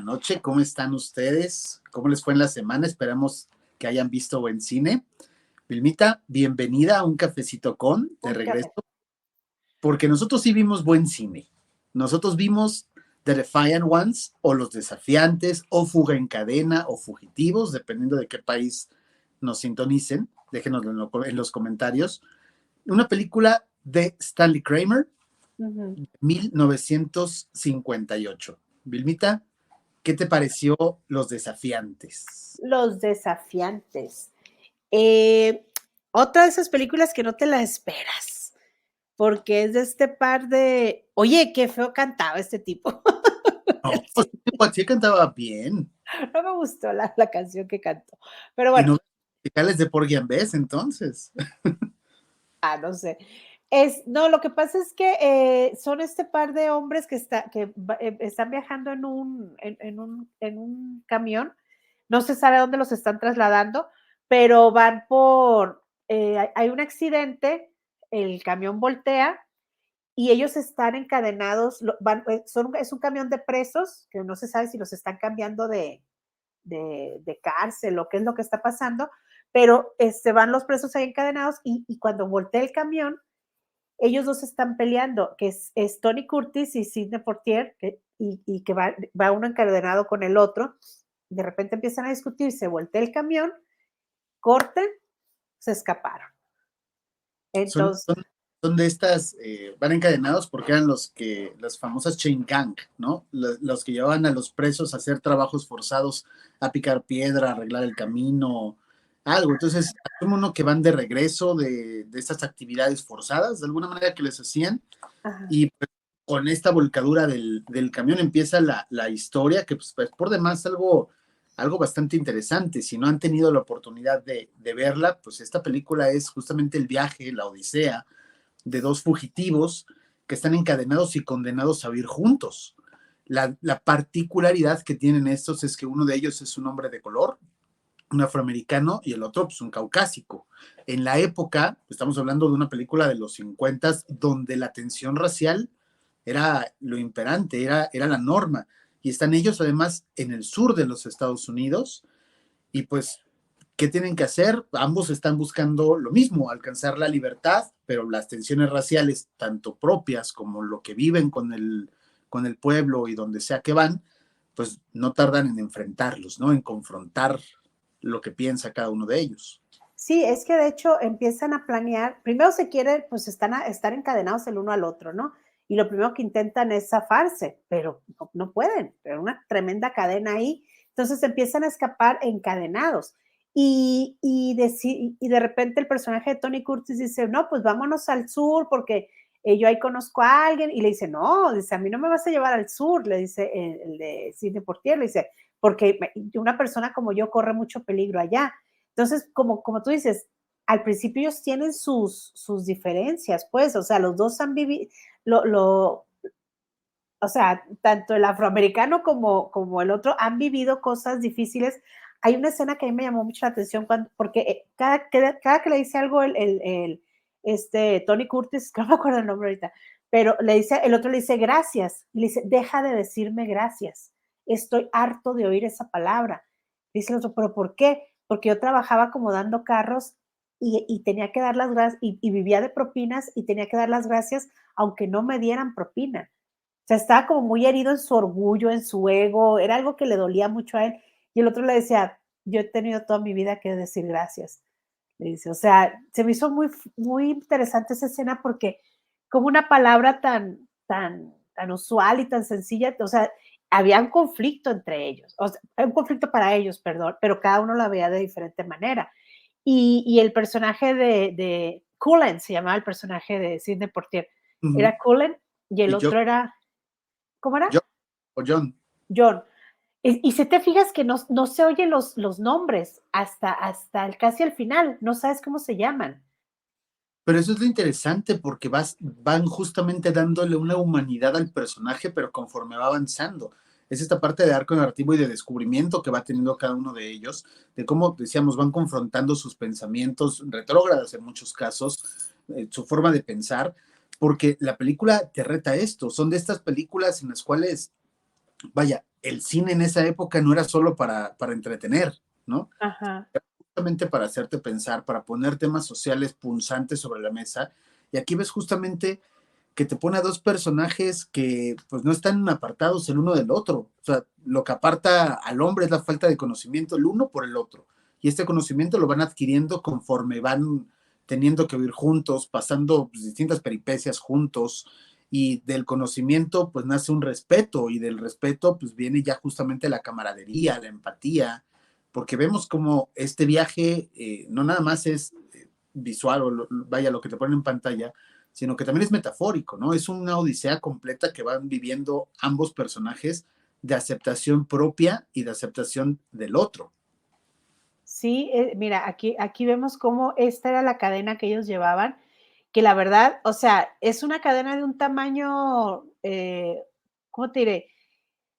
noche. ¿Cómo están ustedes? ¿Cómo les fue en la semana? Esperamos que hayan visto buen cine. Vilmita, bienvenida a Un Cafecito con, de Un regreso, café. porque nosotros sí vimos buen cine. Nosotros vimos The Defiant Ones, o Los Desafiantes, o Fuga en Cadena, o Fugitivos, dependiendo de qué país nos sintonicen. Déjenos en los comentarios. Una película de Stanley Kramer, Ujú. 1958. Vilmita, ¿qué te pareció Los Desafiantes? Los Desafiantes. Eh, Otra de esas películas que no te la esperas, porque es de este par de, oye, qué feo cantaba este tipo. No, sí cantaba bien. No me gustó la canción que cantó, pero Y bueno, no musicales de Porgy and Bess, entonces. no sé. No, lo que pasa es que son este par de hombres que están viajando en un camión. No se sabe a dónde los están trasladando, pero hay un accidente, el camión voltea y ellos están encadenados, es un camión de presos, que no se sabe si los están cambiando de cárcel o qué es lo que está pasando, pero van los presos ahí encadenados y cuando voltea el camión, ellos dos están peleando, que es Tony Curtis y Sidney Poitier, y que va uno encadenado con el otro. De repente empiezan a discutir, se voltea el camión, corten, se escaparon. Son, Entonces, son, son de estas, van encadenados porque eran las famosas chain gang, ¿no? Los que llevaban a los presos a hacer trabajos forzados, a picar piedra, a arreglar el camino, algo. Entonces, como uno que van de regreso de estas actividades forzadas, de alguna manera que les hacían, ajá. y pues, con esta volcadura del camión empieza la historia, que pues, por demás algo bastante interesante. Si no han tenido la oportunidad de verla, pues esta película es justamente el viaje, la odisea de dos fugitivos que están encadenados y condenados a vivir juntos. La particularidad que tienen estos es que uno de ellos es un hombre de color, un afroamericano, y el otro pues un caucásico. En la época, estamos hablando de una película de los 50 donde la tensión racial era lo imperante, era la norma. Y están ellos además en el sur de los Estados Unidos y pues, ¿qué tienen que hacer? Ambos están buscando lo mismo, alcanzar la libertad, pero las tensiones raciales, tanto propias como lo que viven con el pueblo y donde sea que van, pues no tardan en enfrentarlos, ¿no? En confrontar lo que piensa cada uno de ellos. Sí, es que de hecho empiezan a planear, primero se quieren, pues estar encadenados el uno al otro, ¿no? Y lo primero que intentan es zafarse, pero no pueden, pero una tremenda cadena ahí. Entonces empiezan a escapar encadenados. Y de repente el personaje de Tony Curtis dice, no, pues vámonos al sur porque yo ahí conozco a alguien. Y le dice, no, dice, a mí no me vas a llevar al sur, le dice el de Sidney Portier, le dice, porque una persona como yo corre mucho peligro allá. Entonces, como tú dices, al principio ellos tienen sus diferencias, pues, o sea, los dos han vivido, o sea, tanto el afroamericano como el otro han vivido cosas difíciles. Hay una escena que a mí me llamó mucho la atención porque cada que le dice algo Tony Curtis, que no me acuerdo el nombre ahorita, pero el otro le dice gracias, y le dice, deja de decirme gracias, estoy harto de oír esa palabra. Dice el otro, pero ¿por qué? Porque yo trabajaba acomodando carros y tenía que dar las gracias, y vivía de propinas y tenía que dar las gracias aunque no me dieran propina. O sea, estaba como muy herido en su orgullo, en su ego, era algo que le dolía mucho a él. Y el otro le decía, yo he tenido toda mi vida que decir gracias. Le dice, o sea, se me hizo muy interesante esa escena porque como una palabra tan usual y tan sencilla, o sea, había un conflicto entre ellos, o sea, un conflicto para ellos, perdón, pero cada uno la veía de diferente manera. Y el personaje de Cullen, se llamaba el personaje de Sidney Portier, Uh -huh. era Cullen y el Y yo, otro era, ¿cómo era? yo, o John. John. Y si te fijas que no se oyen los nombres hasta casi al final, no sabes cómo se llaman. Pero eso es lo interesante porque van justamente dándole una humanidad al personaje, pero conforme va avanzando. Es esta parte de arco narrativo y de descubrimiento que va teniendo cada uno de ellos, de cómo, decíamos, van confrontando sus pensamientos retrógrados en muchos casos, su forma de pensar, porque la película te reta esto. Son de estas películas en las cuales vaya, el cine en esa época no era solo para entretener, ¿no? Ajá. Justamente para hacerte pensar, para poner temas sociales punzantes sobre la mesa. Y aquí ves justamente que te pone a dos personajes que pues no están apartados el uno del otro. O sea, lo que aparta al hombre es la falta de conocimiento el uno por el otro. Y este conocimiento lo van adquiriendo conforme van teniendo que vivir juntos, pasando pues, distintas peripecias juntos. Y del conocimiento pues nace un respeto y del respeto pues viene ya justamente la camaradería, la empatía, porque vemos como este viaje no nada más es visual o vaya lo que te ponen en pantalla, sino que también es metafórico, ¿no? Es una odisea completa que van viviendo ambos personajes de aceptación propia y de aceptación del otro. Sí, mira, aquí vemos cómo esta era la cadena que ellos llevaban, que la verdad, o sea, es una cadena de un tamaño, ¿cómo te diré?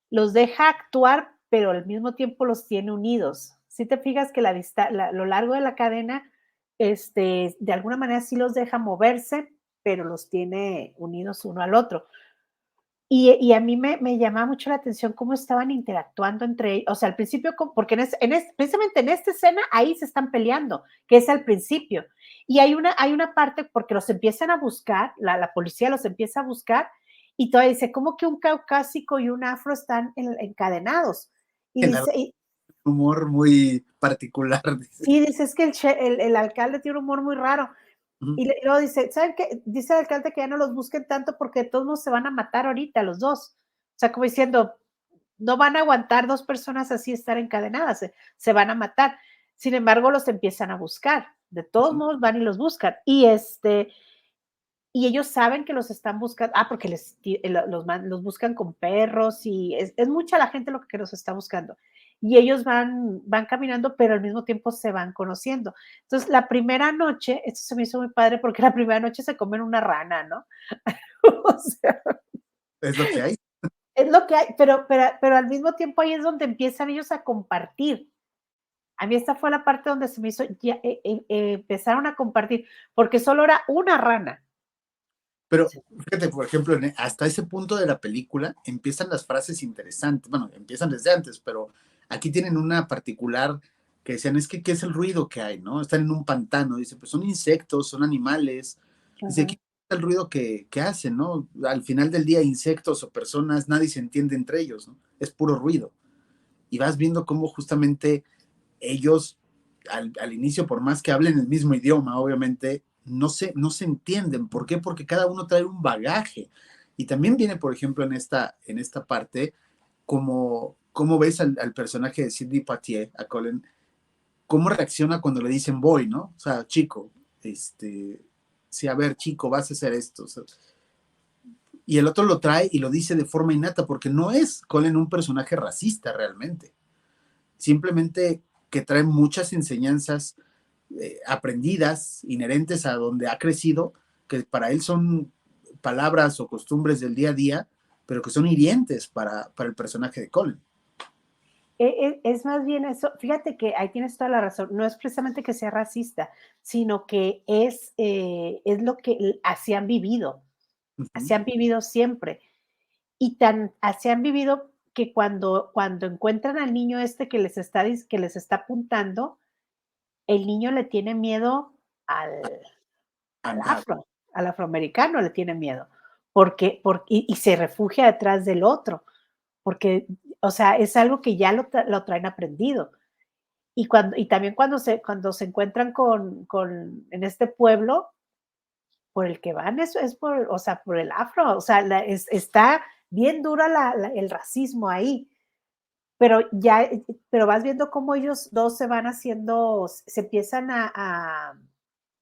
Los deja actuar, pero al mismo tiempo los tiene unidos. Si te fijas que lo largo de la cadena, de alguna manera sí los deja moverse, pero los tiene unidos uno al otro. Y a mí me llamaba mucho la atención cómo estaban interactuando entre ellos, o sea, al principio, porque precisamente en esta escena, ahí se están peleando, que es al principio. Y hay una parte porque los empiezan a buscar, la policía los empieza a buscar, y todavía dice, ¿cómo que un caucásico y un afro están encadenados? Y El dice, y, humor muy particular, dice. sí, dice, es que el alcalde tiene un humor muy raro. Uh-huh. Y luego dice, ¿saben qué? Dice el alcalde que ya no los busquen tanto porque de todos modos se van a matar ahorita los dos. O sea, como diciendo, no van a aguantar dos personas así estar encadenadas, se van a matar. Sin embargo, los empiezan a buscar. De todos Uh-huh. modos van y los buscan. Y ellos saben que los están buscando, porque los buscan con perros y es mucha la gente lo que los está buscando. Y ellos van caminando, pero al mismo tiempo se van conociendo. Entonces, la primera noche, esto se me hizo muy padre porque la primera noche se comen una rana, ¿no? O sea, Es lo que hay. es lo que hay, pero al mismo tiempo ahí es donde empiezan ellos a compartir. A mí esta fue la parte donde se me hizo, ya, empezaron a compartir, porque solo era una rana. Pero fíjate, por ejemplo, hasta ese punto de la película empiezan las frases interesantes. Bueno, empiezan desde antes, pero aquí tienen una particular que decían, es que, ¿qué es el ruido que hay? ¿No? Están en un pantano. Dice, pues son insectos, son animales. Dice, Ajá. aquí está el ruido que hacen, ¿no? Al final del día, insectos o personas, nadie se entiende entre ellos, ¿no? Es puro ruido. Y vas viendo cómo justamente ellos al inicio, por más que hablen el mismo idioma, obviamente, no se entienden. ¿Por qué? Porque cada uno trae un bagaje. Y también viene, por ejemplo, en esta parte, como ves al personaje de Sidney Poitier, a Colin, cómo reacciona cuando le dicen voy, ¿no? O sea, chico, sí, a ver, chico, vas a hacer esto. O sea, y el otro lo trae y lo dice de forma innata, porque no es Colin un personaje racista realmente. Simplemente que trae muchas enseñanzas aprendidas, inherentes a donde ha crecido, que para él son palabras o costumbres del día a día, pero que son hirientes para el personaje de Colin. Es más bien eso, fíjate que ahí tienes toda la razón, no es precisamente que sea racista, sino que es lo que así han vivido, Uh-huh. así han vivido siempre. Y así han vivido que cuando encuentran al niño este que les está apuntando, el niño le tiene miedo al, al Anda. afro, al afroamericano le tiene miedo, y se refugia detrás del otro, porque, o sea, es algo que ya lo traen aprendido. Y también cuando se encuentran en este pueblo, por el que van, es por, o sea, por el afro, o sea, está bien dura el racismo ahí, pero vas viendo cómo ellos dos se empiezan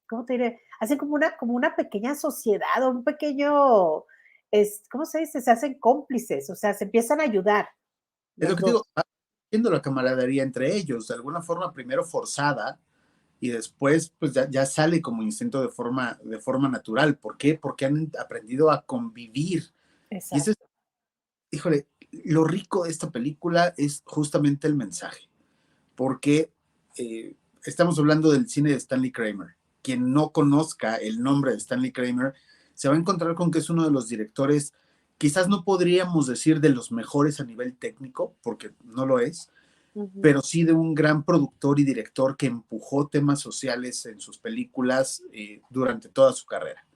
¿cómo te diré? Hacen como una pequeña sociedad o un pequeño, ¿cómo se dice? Se hacen cómplices, o sea, se empiezan a ayudar Es lo los que te digo, dos. haciendo la camaradería entre ellos, de alguna forma primero forzada y después pues ya sale como instinto de forma natural. ¿Por qué? Porque han aprendido a convivir. Y eso es, Exacto. híjole, lo rico de esta película es justamente el mensaje, porque estamos hablando del cine de Stanley Kramer. Quien no conozca el nombre de Stanley Kramer se va a encontrar con que es uno de los directores quizás no podríamos decir de los mejores a nivel técnico, porque no lo es, pero sí de un gran productor y director que empujó temas sociales en sus películas durante toda su carrera.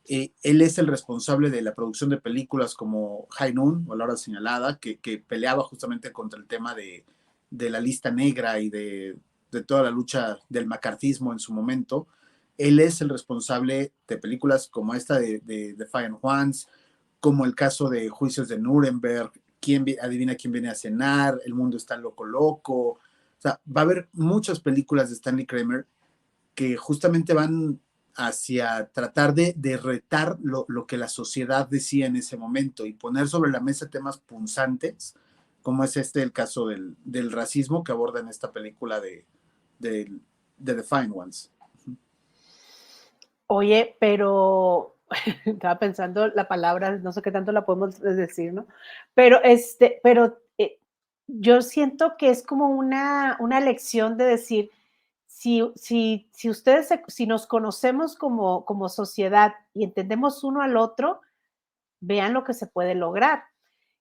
Él es el responsable de la producción de películas como High Noon o La Hora Señalada, que peleaba justamente contra el tema de la lista negra y de toda la lucha del macartismo en su momento. Él es el responsable de películas como esta de Defiant Ones, como el caso de Juicios de Nuremberg, adivina quién viene a cenar, El mundo está loco loco. O sea, va a haber muchas películas de Stanley Kramer que justamente van hacia tratar de retar lo que la sociedad decía en ese momento y poner sobre la mesa temas punzantes, como es el caso del racismo que aborda en esta película de The Fine Ones. Oye, pero estaba pensando la palabra, no sé qué tanto la podemos decir, ¿no? Pero yo siento que es como una lección de decir, si ustedes, si nos conocemos como sociedad y entendemos uno al otro, vean lo que se puede lograr.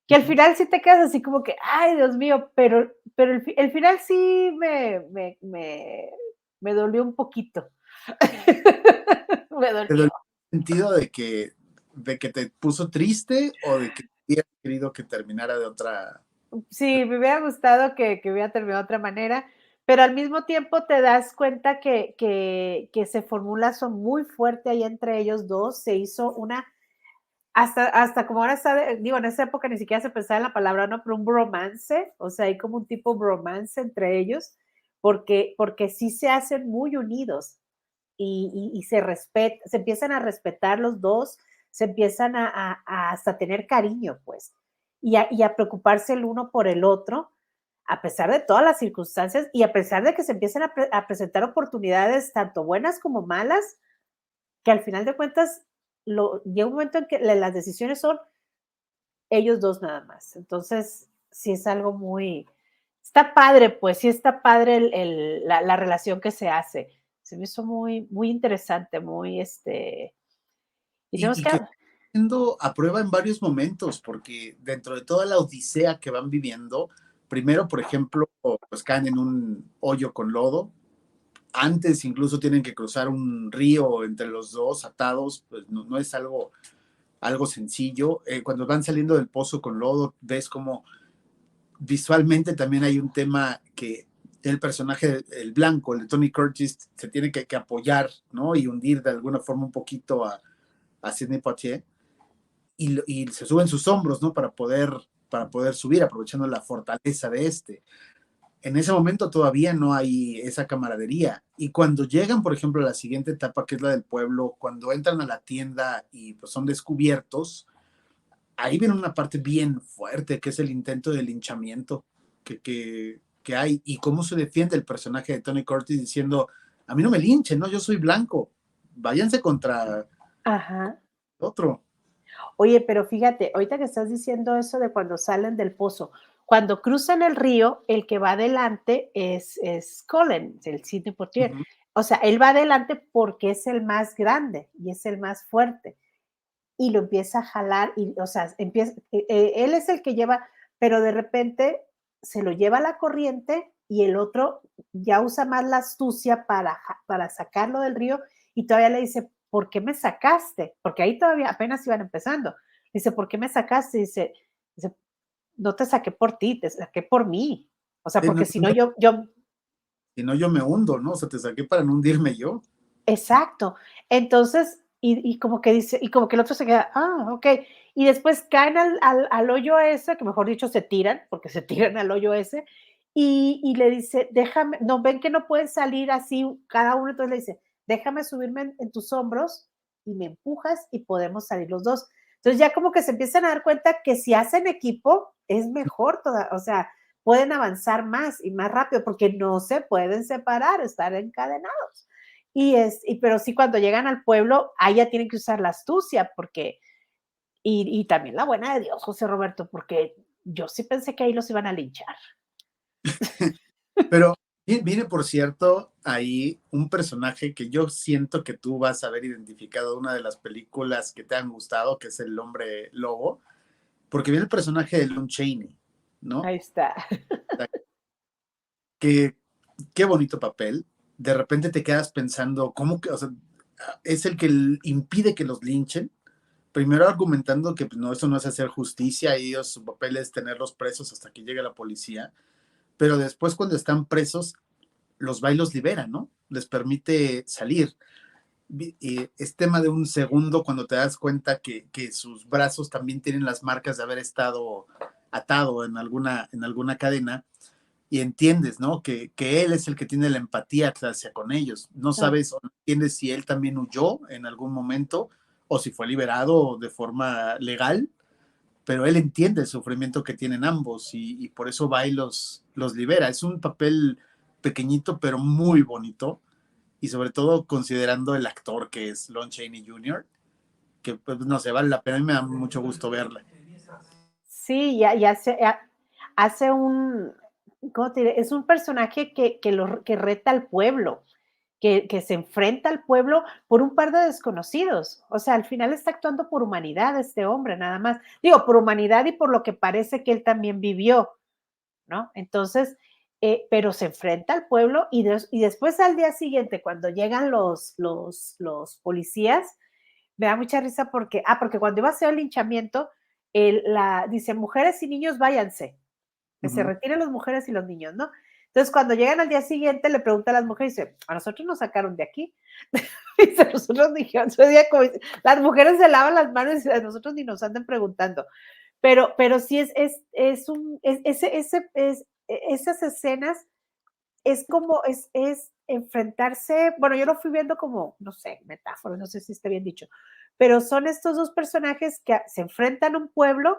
Que al final sí te quedas así como que, ay, Dios mío, pero el final sí me dolió un poquito. Me ¿Te dolió dolió. el sentido de que te puso triste o de que hubieras querido que terminara de otra? Sí, me hubiera gustado que hubiera terminado de otra manera, pero al mismo tiempo te das cuenta que se formula son muy fuerte ahí entre ellos dos, se hizo una, hasta como ahora está, digo, en esa época ni siquiera se pensaba en la palabra, no, pero un bromance, o sea, hay como un tipo bromance entre ellos, porque sí se hacen muy unidos y se empiezan a respetar los dos, se empiezan a hasta tener cariño, pues, y a preocuparse el uno por el otro, a pesar de todas las circunstancias y a pesar de que se empiezan a presentar oportunidades tanto buenas como malas, que al final de cuentas llega un momento en que las decisiones son ellos dos nada más. Entonces, sí es algo muy, está padre, pues sí está padre la relación que se hace. Se me hizo muy, muy interesante, muy, y tenemos Y que, que siendo a prueba en varios momentos, porque dentro de toda la odisea que van viviendo, primero, por ejemplo, pues caen en un hoyo con lodo, antes incluso tienen que cruzar un río entre los dos atados, pues no es algo sencillo. Cuando van saliendo del pozo con lodo, ves como visualmente también hay un tema que el personaje, el blanco, el de Tony Curtis, se tiene que apoyar, ¿no? Y hundir de alguna forma un poquito a Sidney Poitier y se suben sus hombros, ¿no? Para poder subir, aprovechando la fortaleza de este. En ese momento todavía no hay esa camaradería. Y cuando llegan, por ejemplo, a la siguiente etapa, que es la del pueblo, cuando entran a la tienda y pues, son descubiertos, ahí viene una parte bien fuerte, que es el intento de linchamiento que hay y cómo se defiende el personaje de Tony Curtis diciendo, a mí no me linchen, ¿no? Yo soy blanco, váyanse contra ajá. otro. Oye, pero fíjate, ahorita que estás diciendo eso de cuando salen del pozo, cuando cruzan el río, el que va adelante es Colin, el Sidney Uh Poitier. -huh. O sea, él va adelante porque es el más grande y es el más fuerte. Y lo empieza a jalar, y, o sea, él es el que lleva, pero de repente se lo lleva la corriente y el otro ya usa más la astucia para sacarlo del río y todavía le dice, ¿por qué me sacaste? Porque ahí todavía apenas iban empezando. Dice, ¿por qué me sacaste? Dice no te saqué por ti, te saqué por mí. O sea, Sí, porque si no yo, si no, yo me hundo, ¿no? O sea, te saqué para no hundirme yo. exacto. Entonces, y como que dice, y como que el otro se queda, ah, ok. Y después caen al hoyo ese, que mejor dicho se tiran, porque se tiran al hoyo ese, y le dice, déjame, no ven que no pueden salir así cada uno, entonces le dice, déjame subirme en tus hombros y me empujas y podemos salir los dos. Entonces ya como que se empiezan a dar cuenta que si hacen equipo es mejor toda, o sea, pueden avanzar más y más rápido porque no se pueden separar, estar encadenados. Pero sí, cuando llegan al pueblo, ahí ya tienen que usar la astucia, porque, y también la buena de Dios, José Roberto, porque yo sí pensé que ahí los iban a linchar. Pero viene, por cierto, ahí un personaje que yo siento que tú vas a haber identificado una de las películas que te han gustado, que es El Hombre Lobo, porque viene el personaje de Lon Chaney, ¿no? Ahí está. Que qué bonito papel. De repente te quedas pensando, ¿cómo que, o sea, es el que impide que los linchen? Primero argumentando que pues, no, eso no es hacer justicia, y ellos, su papel es tenerlos presos hasta que llegue la policía, pero después cuando están presos, los va y los libera, ¿no? Les permite salir. Y es tema de un segundo cuando te das cuenta que sus brazos también tienen las marcas de haber estado atado en alguna cadena, y entiendes, ¿no? Que él es el que tiene la empatía hacia con ellos. No Ah, sabes o no entiendes si él también huyó en algún momento o si fue liberado de forma legal, pero él entiende el sufrimiento que tienen ambos, y por eso va y los libera. Es un papel pequeñito pero muy bonito, y sobre todo considerando el actor que es Lon Chaney Jr., que pues, no sé, vale la pena. A mí me da mucho gusto verla. sí, hace un, ¿cómo te diré? Es un personaje que reta al pueblo, que se enfrenta al pueblo por un par de desconocidos. O sea, al final está actuando por humanidad este hombre, nada más. Digo, por humanidad y por lo que parece que él también vivió, ¿no? Entonces, pero se enfrenta al pueblo y después al día siguiente, cuando llegan los policías, me da mucha risa porque cuando iba a hacer el linchamiento, dice, mujeres y niños, váyanse, que se Ujú. retiren las mujeres y los niños, ¿no? Entonces, cuando llegan al día siguiente, le pregunta a las mujeres, dice, a nosotros nos sacaron de aquí. Dice, nosotros dijeron, las mujeres se lavan las manos y dice, a nosotros ni nos andan preguntando. Pero sí esas escenas es como, es enfrentarse, bueno, yo lo fui viendo como, no sé, metáfora, no sé si esté bien dicho, pero son estos dos personajes que se enfrentan a un pueblo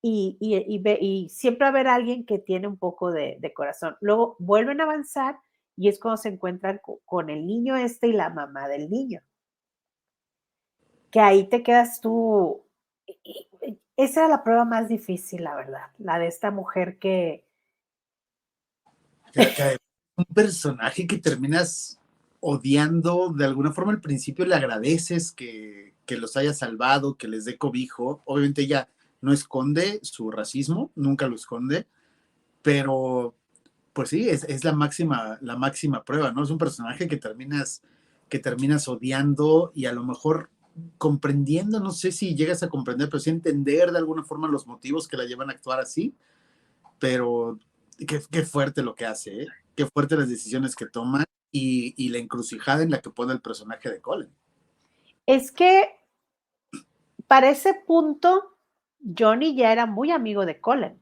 y siempre va a haber alguien que tiene un poco de corazón. Luego vuelven a avanzar y es cuando se encuentran con el niño este y la mamá del niño, que ahí te quedas tú. Esa era la prueba más difícil, la verdad, la de esta mujer que, Que un personaje que terminas odiando de alguna forma. Al principio le agradeces que los haya salvado, que les dé cobijo. Obviamente ella no esconde su racismo, nunca lo esconde, pero pues sí, es la máxima prueba, ¿no? Es un personaje que terminas odiando, y a lo mejor comprendiendo, no sé si llegas a comprender, pero sí entender de alguna forma los motivos que la llevan a actuar así. Pero qué fuerte lo que hace, ¿eh? Qué fuerte las decisiones que toma, y la encrucijada en la que pone el personaje de Colin. es que para ese punto, Johnny ya era muy amigo de Colin.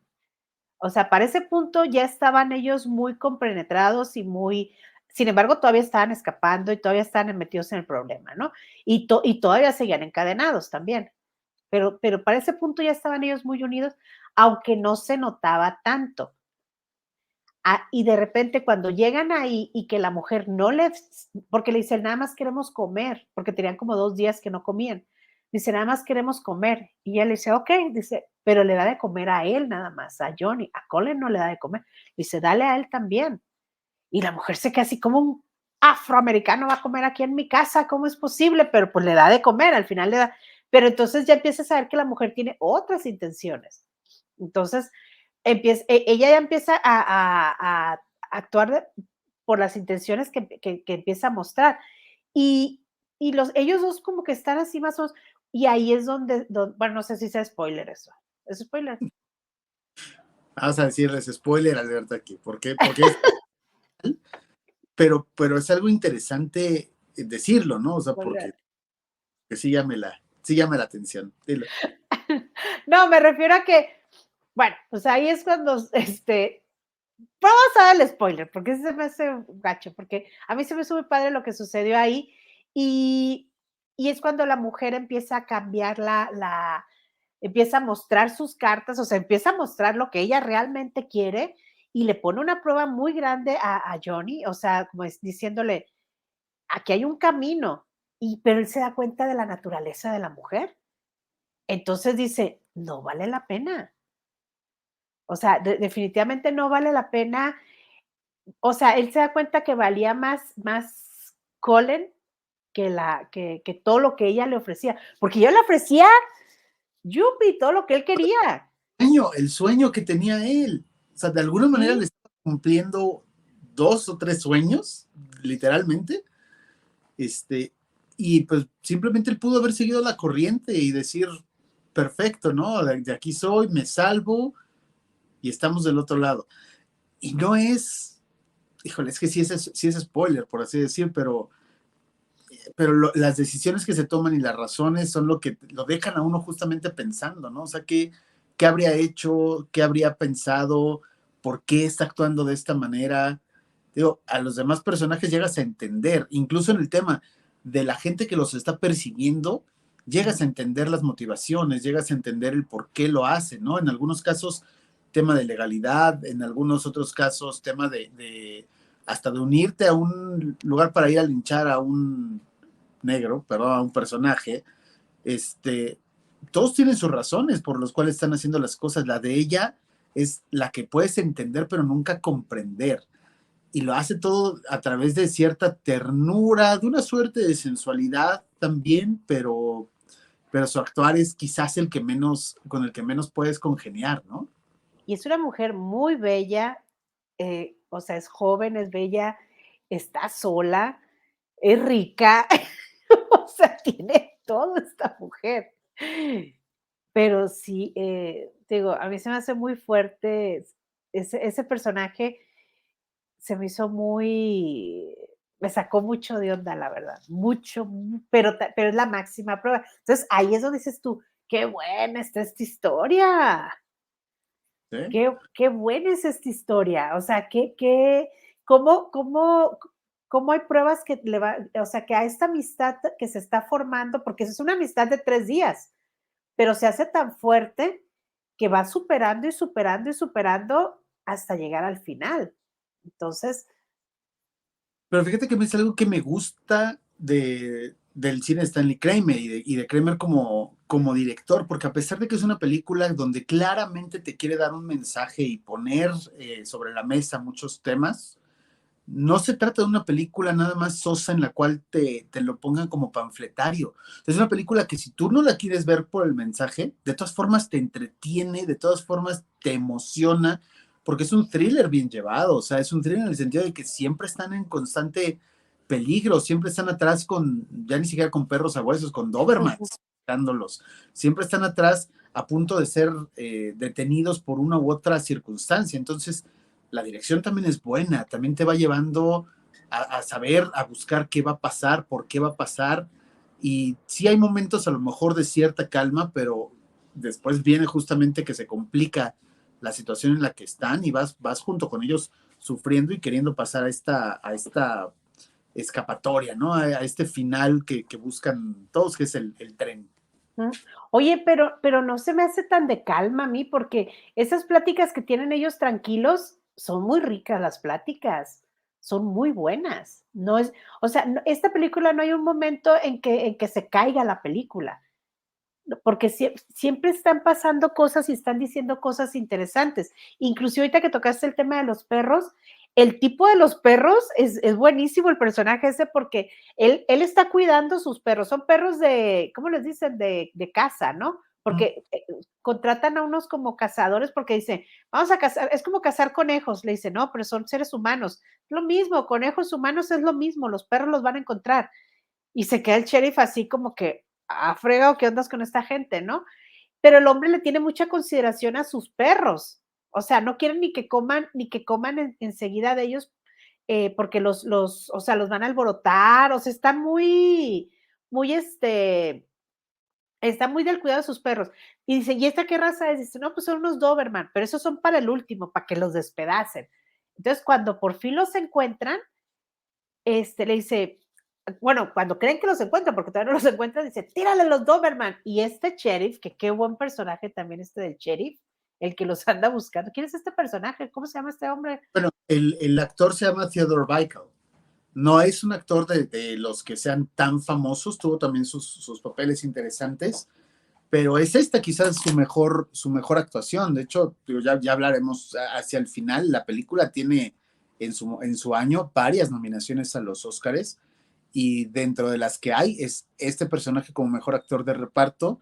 O sea, para ese punto ya estaban ellos muy compenetrados y muy, sin embargo, todavía estaban escapando y todavía estaban metidos en el problema, ¿no? Y todavía seguían encadenados también. Pero para ese punto ya estaban ellos muy unidos, aunque no se notaba tanto. Y de repente cuando llegan ahí y que la mujer no les, porque le dice, nada más queremos comer, porque tenían como 2 días que no comían. Dice, nada más queremos comer. Y ella le dice, ok, dice, pero le da de comer a él nada más, a Johnny, a Colin no le da de comer. Dice, dale a él también. Y la mujer se queda así como un afroamericano va a comer aquí en mi casa, ¿cómo es posible? Pero pues le da de comer, al final le da. Pero entonces ya empieza a saber que la mujer tiene otras intenciones. Entonces, ella ya empieza a actuar por las intenciones que empieza a mostrar. Y, ellos dos como que están así más o menos, y ahí es donde bueno, no sé si sea spoiler eso. ¿Es spoiler? Vamos a decirles spoiler alerta aquí, porque es, pero es algo interesante decirlo, ¿no? O sea, Spoiler. porque que sí llame la atención. Dilo. No, me refiero a que, bueno, pues ahí es cuando, vamos a dar el spoiler, porque ese se me hace gacho, porque a mí se me hizo muy padre lo que sucedió ahí, y, es cuando la mujer empieza a cambiar empieza a mostrar sus cartas, o sea, empieza a mostrar lo que ella realmente quiere, y le pone una prueba muy grande a Johnny, o sea, como diciéndole, aquí hay un camino, pero él se da cuenta de la naturaleza de la mujer. Entonces dice, no vale la pena. O sea, definitivamente no vale la pena. o sea, él se da cuenta que valía más Colin que todo lo que ella le ofrecía, porque yo le ofrecía yupi, todo lo que él quería. El sueño que tenía él. O sea, de alguna manera le Sí, estaba cumpliendo 2 o 3 sueños, literalmente. Este, y pues simplemente él pudo haber seguido la corriente y decir, perfecto, ¿no? De aquí soy, me salvo y estamos del otro lado. Y no es, híjole, es que sí es spoiler, por así decir, pero las decisiones que se toman y las razones son lo que lo dejan a uno justamente pensando, ¿no? O sea, ¿qué habría hecho? ¿Qué habría pensado? ¿Por qué está actuando de esta manera? Digo, a los demás personajes llegas a entender, incluso en el tema de la gente que los está persiguiendo, llegas a entender las motivaciones, llegas a entender el por qué lo hacen, ¿no? En algunos casos, tema de legalidad, en algunos otros casos, tema de hasta de unirte a un lugar para ir a linchar a un negro, perdón, a un personaje, este, todos tienen sus razones por las cuales están haciendo las cosas. La de ella es la que puedes entender, pero nunca comprender. Y lo hace todo a través de cierta ternura, de una suerte de sensualidad también, pero su actuar es quizás el que menos, con el que menos puedes congeniar, ¿no? y es una mujer muy bella, o sea, es joven, es bella, está sola, es rica, o sea, tiene todo esta mujer. Pero sí, te digo, a mí se me hace muy fuerte ese personaje, se me hizo muy, me sacó mucho de onda, la verdad, mucho, pero es la máxima prueba. Entonces, ahí es donde dices tú, qué buena está esta historia. ¿Sí? Qué buena es esta historia. O sea, cómo hay pruebas que le va, o sea, que a esta amistad que se está formando, porque es una amistad de 3 días, pero se hace tan fuerte que va superando y superando y superando hasta llegar al final. Entonces, Pero fíjate que es algo que me gusta del cine de Stanley Kramer y de Kramer como director, porque a pesar de que es una película donde claramente te quiere dar un mensaje y poner sobre la mesa muchos temas, no se trata de una película nada más sosa en la cual te lo pongan como panfletario. Es una película que si tú no la quieres ver por el mensaje, de todas formas te entretiene, de todas formas te emociona, porque es un thriller bien llevado, o sea, es un thriller en el sentido de que siempre están en constante peligro, siempre están atrás con, ya ni siquiera con perros a huesos, con ujú, Dobermans, dándolos. Siempre están atrás a punto de ser detenidos por una u otra circunstancia. Entonces, la dirección también es buena, también te va llevando a saber, a buscar qué va a pasar, por qué va a pasar. Y sí hay momentos a lo mejor de cierta calma, pero después viene justamente que se complica la situación en la que están y vas junto con ellos sufriendo y queriendo pasar a esta escapatoria, ¿no? A este final que buscan todos, que es el tren. ujú. Oye, pero no se me hace tan de calma a mí, porque esas pláticas que tienen ellos tranquilos son muy ricas las pláticas, son muy buenas. No es, o sea, esta película no hay un momento en que se caiga la película, porque siempre están pasando cosas y están diciendo cosas interesantes. Inclusive ahorita que tocaste el tema de los perros, el tipo de los perros es buenísimo el personaje ese porque él está cuidando sus perros, son perros de, ¿cómo les dicen? De casa, ¿no? Porque contratan a unos como cazadores porque dicen, vamos a cazar, es como cazar conejos, le dicen, no, pero son seres humanos. Lo mismo, conejos humanos es lo mismo, los perros los van a encontrar. Y se queda el sheriff así como que, fregado, ¿qué ondas con esta gente, no? Pero el hombre le tiene mucha consideración a sus perros. O sea, no quieren ni que coman enseguida de ellos, porque o sea, los van a alborotar. O sea, muy, está muy del cuidado de sus perros. Y dice, ¿y esta qué raza es? Dice, no, pues son unos Doberman, pero esos son para el último, para que los despedacen. Entonces, cuando por fin los encuentran, le dice, bueno, cuando creen que los encuentran, porque todavía no los encuentran, dice, tírale los Doberman. Y este sheriff, que qué buen personaje también este del sheriff, el que los anda buscando. ¿Quién es este personaje? ¿Cómo se llama este hombre? Bueno, el actor se llama Theodore Bickel. No es un actor de los que sean tan famosos, tuvo también sus papeles interesantes, pero es esta quizás su mejor actuación. De hecho, ya hablaremos hacia el final. La película tiene en su año varias nominaciones a los Óscares, y dentro de las que hay es este personaje como mejor actor de reparto,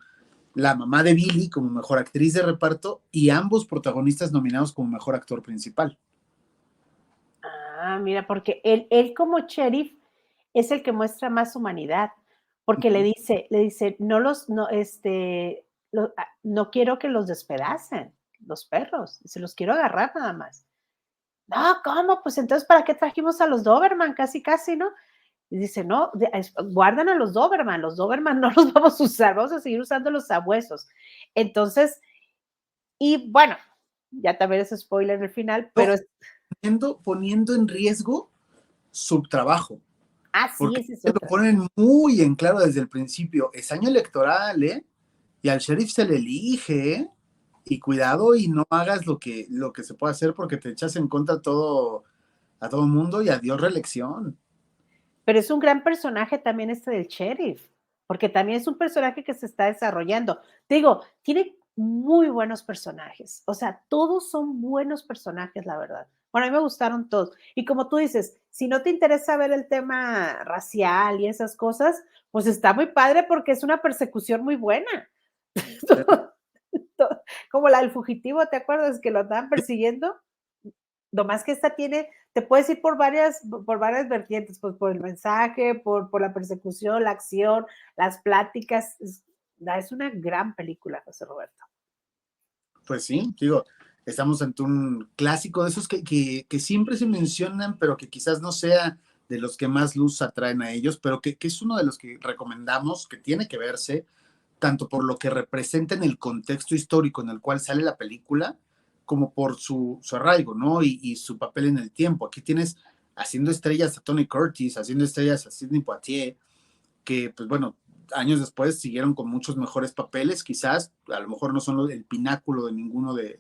la mamá de Billy como mejor actriz de reparto y ambos protagonistas nominados como mejor actor principal. Ah, mira, porque él como sheriff es el que muestra más humanidad, porque le dice, no los, no, no quiero que los despedacen, los perros, se los quiero agarrar nada más. No, ¿cómo? Pues entonces, ¿para qué trajimos a los Doberman? Casi, casi, ¿no? Y dice, no, guardan a los Doberman no los vamos a usar, vamos a seguir usando los sabuesos. Entonces, y bueno, ya también es spoiler en el final, pero No, poniendo en riesgo su trabajo, sí, porque esa es lo otra. ponen muy en claro desde el principio. Es año electoral, ¿eh? Y al sheriff se le elige, ¿eh? Y cuidado y no hagas lo que se puede hacer porque te echas en contra a todo mundo y adiós reelección. Pero es un gran personaje también este del sheriff, porque también es un personaje que se está desarrollando. Te digo, tiene muy buenos personajes, o sea, todos son buenos personajes, la verdad. Bueno, a mí me gustaron todos. Y como tú dices, si no te interesa ver el tema racial y esas cosas, pues está muy padre porque es una persecución muy buena. Como la del fugitivo, ¿te acuerdas que lo andaban persiguiendo? Nomás que esta tiene, te puedes ir por varias vertientes, pues por el mensaje, por la persecución, la acción, las pláticas. Es una gran película, José Roberto. Pues sí, digo, estamos ante un clásico de esos que siempre se mencionan, pero que quizás no sea de los que más luz atraen a ellos, pero que es uno de los que recomendamos, que tiene que verse, tanto por lo que representa en el contexto histórico en el cual sale la película, como por su arraigo, ¿no? Y su papel en el tiempo. Aquí tienes haciendo estrellas a Tony Curtis, haciendo estrellas a Sidney Poitier, que, pues bueno, años después siguieron con muchos mejores papeles, quizás, a lo mejor no son el pináculo de ninguno de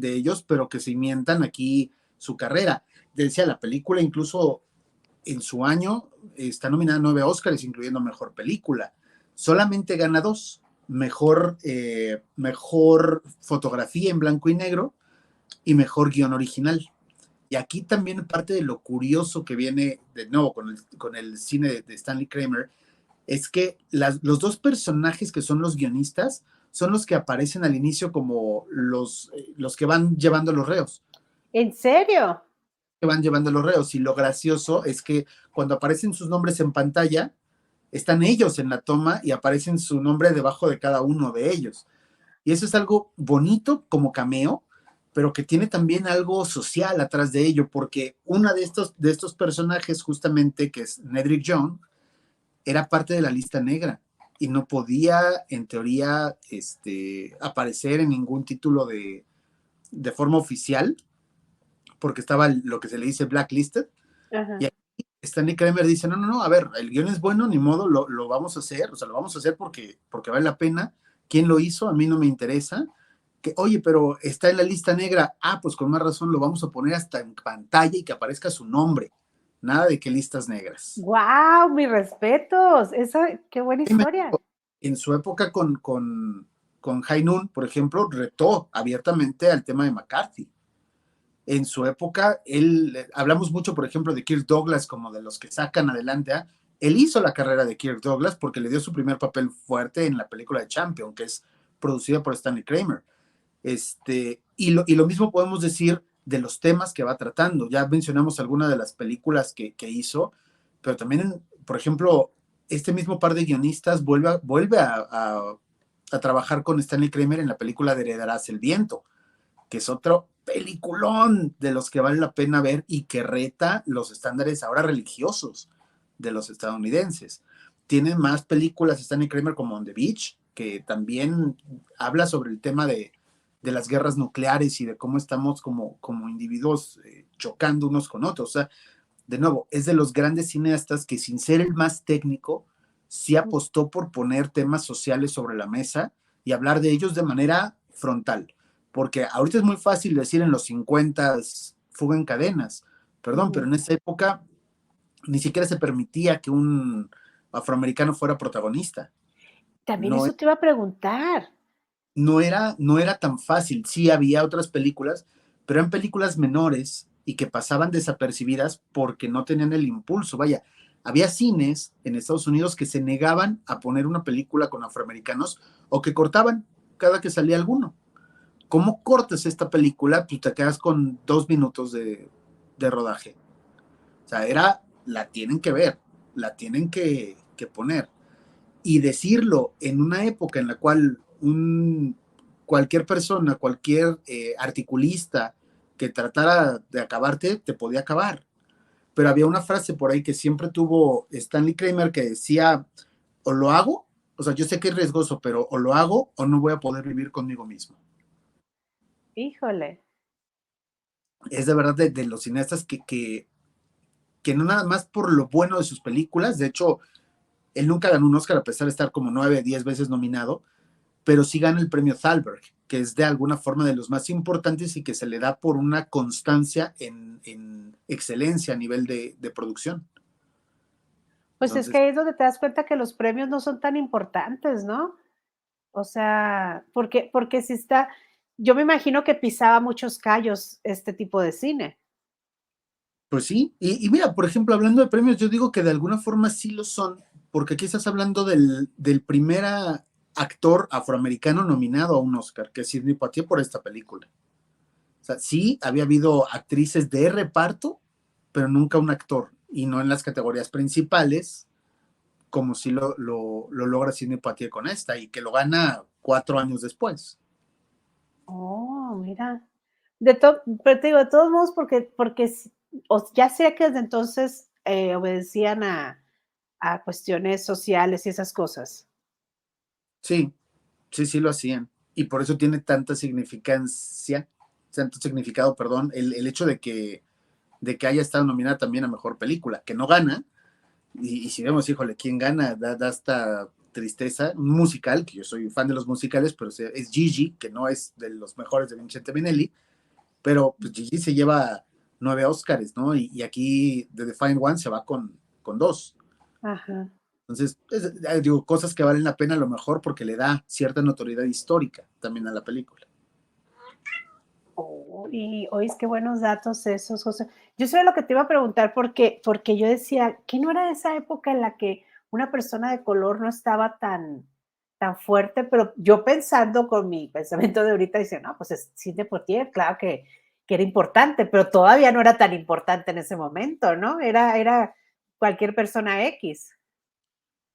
ellos, pero que cimientan aquí su carrera. Decía, la película incluso en su año está nominada a 9 Óscares, incluyendo Mejor Película. Solamente gana 2, mejor fotografía en blanco y negro y mejor guión original. Y aquí también parte de lo curioso que viene de nuevo con el cine de Stanley Kramer, es que los dos personajes que son los guionistas son los que aparecen al inicio como los que van llevando los reos. ¿En serio? Que van llevando los reos. Y lo gracioso es que cuando aparecen sus nombres en pantalla, están ellos en la toma y aparecen su nombre debajo de cada uno de ellos. Y eso es algo bonito como cameo, pero que tiene también algo social atrás de ello, porque uno de estos personajes, justamente, que es Nedrick John, era parte de la lista negra y no podía, en teoría, aparecer en ningún título de forma oficial, porque estaba lo que se le dice blacklisted. Ajá. Y aquí Stanley Kramer dice, no, no, no, a ver, el guión es bueno, ni modo, lo vamos a hacer, o sea, lo vamos a hacer porque vale la pena. ¿Quién lo hizo? A mí no me interesa. Que, oye, pero está en la lista negra. Ah, pues con más razón lo vamos a poner hasta en pantalla y que aparezca su nombre. Nada de que listas negras. ¡Wow! Mis respetos. Qué buena historia. En su época con High Noon, por ejemplo, retó abiertamente al tema de McCarthy. En su época, hablamos mucho, por ejemplo, de Kirk Douglas como de los que sacan adelante. Él hizo la carrera de Kirk Douglas porque le dio su primer papel fuerte en la película de Champion, que es producida por Stanley Kramer. Y lo mismo podemos decir de los temas que va tratando. Ya mencionamos algunas de las películas que hizo, pero también, por ejemplo, este mismo par de guionistas vuelve a trabajar con Stanley Kramer en la película de Heredarás el Viento, que es otro peliculón de los que vale la pena ver y que reta los estándares ahora religiosos de los estadounidenses. Tienen más películas Stanley Kramer como On the Beach, que también habla sobre el tema de las guerras nucleares y de cómo estamos como individuos chocando unos con otros. O sea, de nuevo, es de los grandes cineastas que sin ser el más técnico, sí apostó por poner temas sociales sobre la mesa y hablar de ellos de manera frontal. Porque ahorita es muy fácil decir en los 50 fuga en cadenas, perdón, pero en esa época ni siquiera se permitía que un afroamericano fuera protagonista. También No, eso te iba a preguntar. no era tan fácil. Sí había otras películas, pero eran películas menores y que pasaban desapercibidas porque no tenían el impulso. Vaya, había cines en Estados Unidos que se negaban a poner una película con afroamericanos o que cortaban cada que salía alguno. ¿Cómo cortas esta película? Pues te quedas con 2 minutos de rodaje. O sea, la tienen que ver, la tienen que poner. Y decirlo en una época en la cual cualquier persona, cualquier articulista que tratara de acabarte, te podía acabar. Pero había una frase por ahí que siempre tuvo Stanley Kramer que decía, o lo hago, o sea, yo sé que es riesgoso, pero o lo hago o no voy a poder vivir conmigo mismo. Híjole. Es de verdad de los cineastas que no nada más por lo bueno de sus películas, de hecho, él nunca ganó un Oscar a pesar de estar como 9, 10 veces nominado, pero sí gana el premio Thalberg, que es de alguna forma de los más importantes y que se le da por una constancia en excelencia a nivel de producción. Pues es que Entonces, ahí es donde te das cuenta que los premios no son tan importantes, ¿no? O sea, porque si está, yo me imagino que pisaba muchos callos este tipo de cine. pues sí, y mira, por ejemplo, hablando de premios, yo digo que de alguna forma sí lo son, porque aquí estás hablando del primer actor afroamericano nominado a un Oscar, que es Sidney Poitier por esta película. O sea, sí, había habido actrices de reparto, pero nunca un actor, y no en las categorías principales, como si lo logra Sidney Poitier con esta, y que lo gana 4 años después. Oh, mira. Pero te digo, de todos modos, porque ya sea que desde entonces obedecían a cuestiones sociales y esas cosas. Sí, sí, sí lo hacían. Y por eso tiene tanta significancia, tanto significado, perdón, el hecho de que haya estado nominada también a Mejor Película, que no gana, y si vemos, híjole, ¿quién gana? Da esta tristeza. Un musical, que yo soy fan de los musicales, pero es Gigi, que no es de los mejores de Vincente Minelli, pero pues Gigi se lleva 9 Óscares, ¿no? Y aquí The Defiant One se va con 2. Ajá. Entonces, digo, cosas que valen la pena a lo mejor porque le da cierta notoriedad histórica también a la película. Oh, y oye, qué buenos datos esos, José. Yo sé lo que te iba a preguntar porque yo decía, ¿que no era esa época en la que una persona de color no estaba tan fuerte? Pero yo pensando con mi pensamiento de ahorita, dice, no, pues es Sidney Poitier, claro que era importante, pero todavía no era tan importante en ese momento, ¿no? Era cualquier persona X.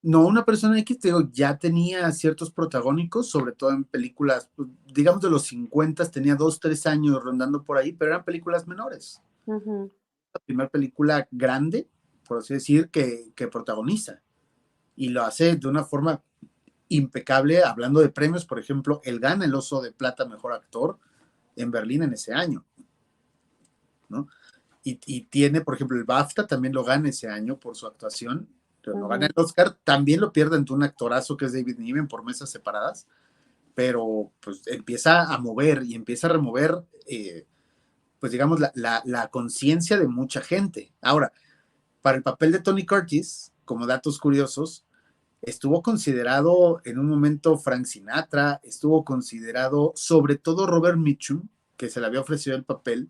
No, una persona X, te digo, ya tenía ciertos protagónicos, sobre todo en películas, pues, digamos de los 50, tenía 2, 3 años rondando por ahí, pero eran películas menores. Ujú. La primera película grande, por así decir, que protagoniza. Y lo hace de una forma impecable, hablando de premios, por ejemplo, él gana el Oso de Plata Mejor Actor en Berlín en ese año, ¿no? Y tiene, por ejemplo, el BAFTA también lo gana ese año por su actuación, pero no gana el Ujú. Oscar, también lo pierde ante un actorazo que es David Niven por Mesas Separadas, pero pues empieza a mover y empieza a remover, pues digamos, la conciencia de mucha gente. Ahora, para el papel de Tony Curtis, como datos curiosos, estuvo considerado en un momento Frank Sinatra, estuvo considerado sobre todo Robert Mitchum, que se le había ofrecido el papel,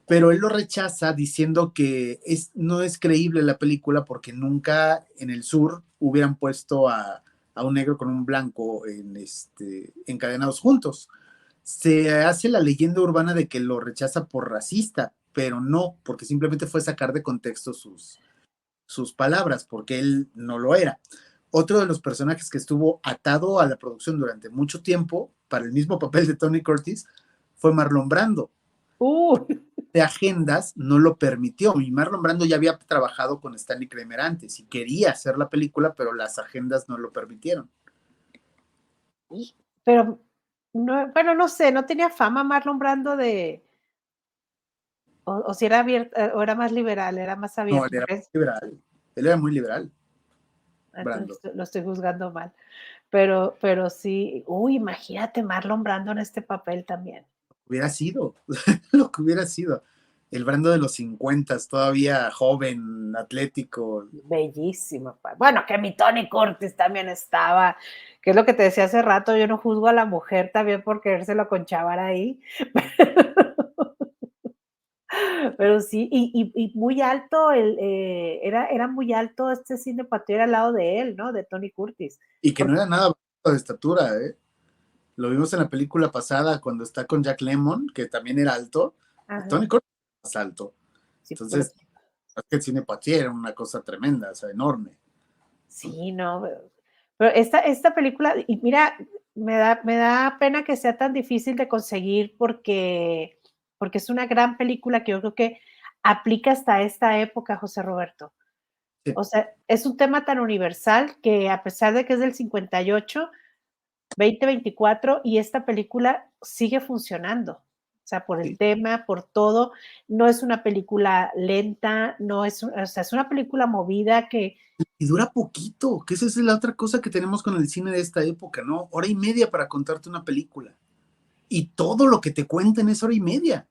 pero él lo rechaza diciendo que no es creíble la película porque nunca en el sur hubieran puesto a un negro con un blanco encadenados juntos. Se hace la leyenda urbana de que lo rechaza por racista, pero no, porque simplemente fue sacar de contexto sus palabras, porque él no lo era. Otro de los personajes que estuvo atado a la producción durante mucho tiempo, para el mismo papel de Tony Curtis, fue Marlon Brando. Uh, De agendas no lo permitió. Y Marlon Brando ya había trabajado con Stanley Kramer antes y quería hacer la película, pero las agendas no lo permitieron. pero no, bueno, no sé, no tenía fama Marlon Brando o si era abierto, o era más liberal, era más No, él abierto, era porque muy liberal. Él era muy liberal, entonces Brando. lo estoy juzgando mal. Pero sí, uy, imagínate Marlon Brando en este papel también. Hubiera sido lo que hubiera sido. El Brando de los 50, todavía joven, atlético. Bellísimo. Bueno, que mi Tony Curtis también estaba, que es lo que te decía hace rato, yo no juzgo a la mujer también por querérselo conchabar ahí. Pero sí, y muy alto, era muy alto este Sidney Poitier al lado de él, ¿no? De Tony Curtis. Y que no Porque, era nada bajito de estatura, ¿eh? Lo vimos en la película pasada cuando está con Jack Lemmon, que también era alto. ajá, Tony Curtis era más alto. sí, pero Entonces, es que el cine Poitier era una cosa tremenda, o sea, enorme. sí, no, pero esta película, y mira, me da pena que sea tan difícil de conseguir porque es una gran película que yo creo que aplica hasta esta época, José Roberto. Sí. O sea, es un tema tan universal que a pesar de que es del 58, 2024, y esta película sigue funcionando. O sea, por el Sí. tema, por todo. No es una película lenta, no es, o sea, es una película movida que Y dura poquito, que esa es la otra cosa que tenemos con el cine de esta época, ¿no? Hora y media para contarte una película. Y todo lo que te cuenten es hora y media.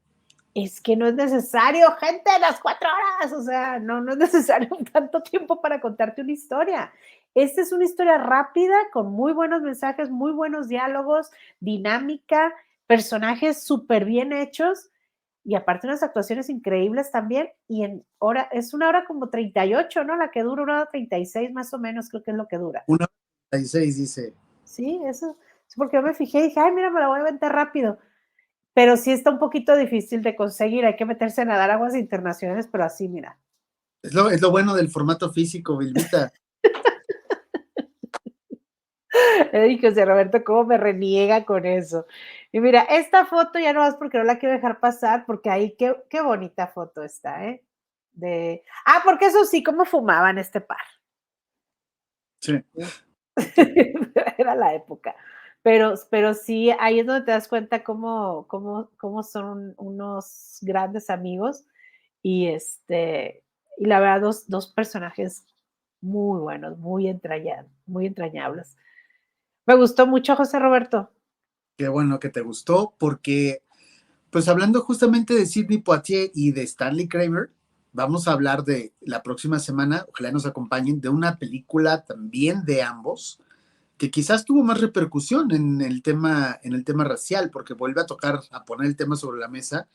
es que no es necesario, gente, las 4 horas, o sea, no es necesario tanto tiempo para contarte una historia. Esta es una historia rápida, con muy buenos mensajes, muy buenos diálogos, dinámica, personajes súper bien hechos y aparte unas actuaciones increíbles también. Y es 1 hora como 38, ¿no? La que dura 1 hora 36 más o menos, creo que es lo que dura. 1:36 dice. Sí, eso, es porque yo me fijé y dije, ay, mira, me la voy a aventar rápido. Pero sí está un poquito difícil de conseguir, hay que meterse a nadar aguas internacionales, pero así, mira. Es lo bueno del formato físico, Vilmita. Y José Roberto, cómo me reniega con eso. Y mira, esta foto ya no más porque no la quiero dejar pasar, porque ahí qué bonita foto está, ¿eh? Porque eso sí, cómo fumaban este par. Sí. Era la época. Pero sí, ahí es donde te das cuenta cómo son unos grandes amigos y la verdad, dos personajes muy buenos, muy entrañables. Me gustó mucho, José Roberto. Qué bueno que te gustó, porque, pues hablando justamente de Sidney Poitier y de Stanley Kramer, vamos a hablar de la próxima semana, ojalá nos acompañen, de una película también de ambos, que quizás tuvo más repercusión en el tema racial, porque vuelve a tocar, a poner el tema sobre la mesa,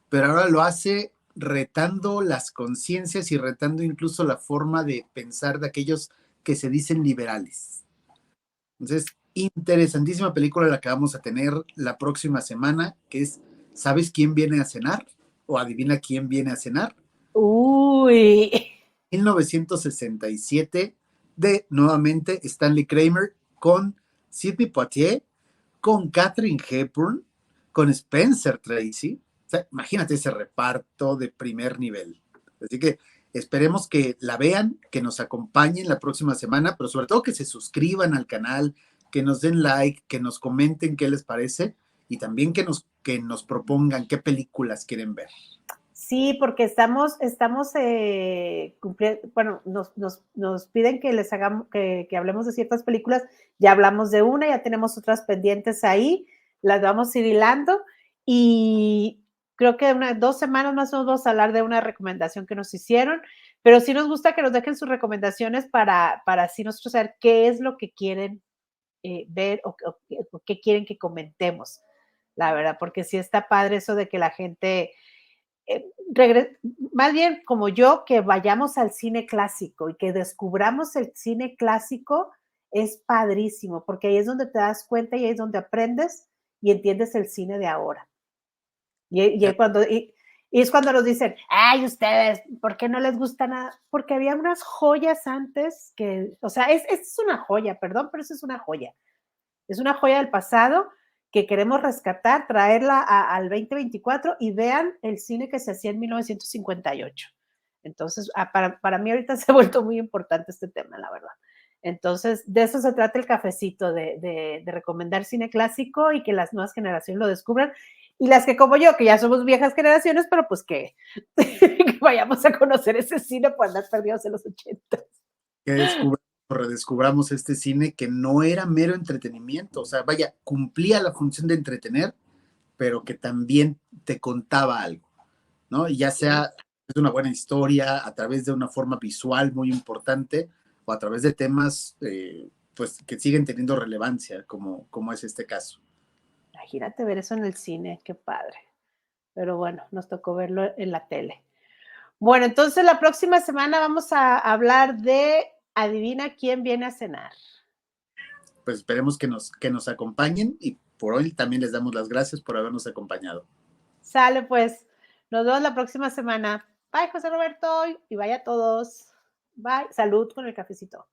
pero ahora lo hace retando las conciencias y retando incluso la forma de pensar de aquellos que se dicen liberales. Entonces, interesantísima película la que vamos a tener la próxima semana, que es ¿Sabes quién viene a cenar? O adivina quién viene a cenar. Uy, 1967 de nuevamente Stanley Kramer con Sidney Poitier, con Katharine Hepburn, con Spencer Tracy. O sea, imagínate ese reparto de primer nivel. Así que esperemos que la vean, que nos acompañen la próxima semana, pero sobre todo que se suscriban al canal, que nos den like, que nos comenten qué les parece y también que nos propongan qué películas quieren ver. sí, porque estamos bueno, nos piden que les hagamos, que hablemos de ciertas películas, ya hablamos de una, ya tenemos otras pendientes ahí, las vamos a ir hilando y creo que 2 semanas más o menos vamos a hablar de una recomendación que nos hicieron, pero sí nos gusta que nos dejen sus recomendaciones para así nosotros saber qué es lo que quieren ver o qué quieren que comentemos, la verdad, porque sí está padre eso de que la gente eh, más bien como yo, que vayamos al cine clásico y que descubramos el cine clásico es padrísimo, porque ahí es donde te das cuenta y ahí es donde aprendes y entiendes el cine de ahora. Y es cuando nos dicen, ay, ustedes, ¿por qué no les gusta nada? Porque había unas joyas antes que, o sea, es una joya, perdón, pero eso es una joya. Es una joya del pasado que queremos rescatar, traerla al 2024 y vean el cine que se hacía en 1958. Entonces, para mí ahorita se ha vuelto muy importante este tema, la verdad. Entonces, de eso se trata el cafecito, de recomendar cine clásico y que las nuevas generaciones lo descubran. Y las que como yo, que ya somos viejas generaciones, pero pues que vayamos a conocer ese cine por andar perdidos en los 80. Que descubramos o redescubramos este cine que no era mero entretenimiento, o sea, vaya, cumplía la función de entretener, pero que también te contaba algo, ¿no? Y ya sea de una buena historia, a través de una forma visual muy importante, o a través de temas, pues, que siguen teniendo relevancia, como es este caso. Imagínate ver eso en el cine, qué padre. pero bueno, nos tocó verlo en la tele. Bueno, entonces la próxima semana vamos a hablar de adivina quién viene a cenar. Pues esperemos que nos acompañen y por hoy también les damos las gracias por habernos acompañado. Sale pues, nos vemos la próxima semana. Bye, José Roberto, y vaya a todos. Bye, salud con el cafecito.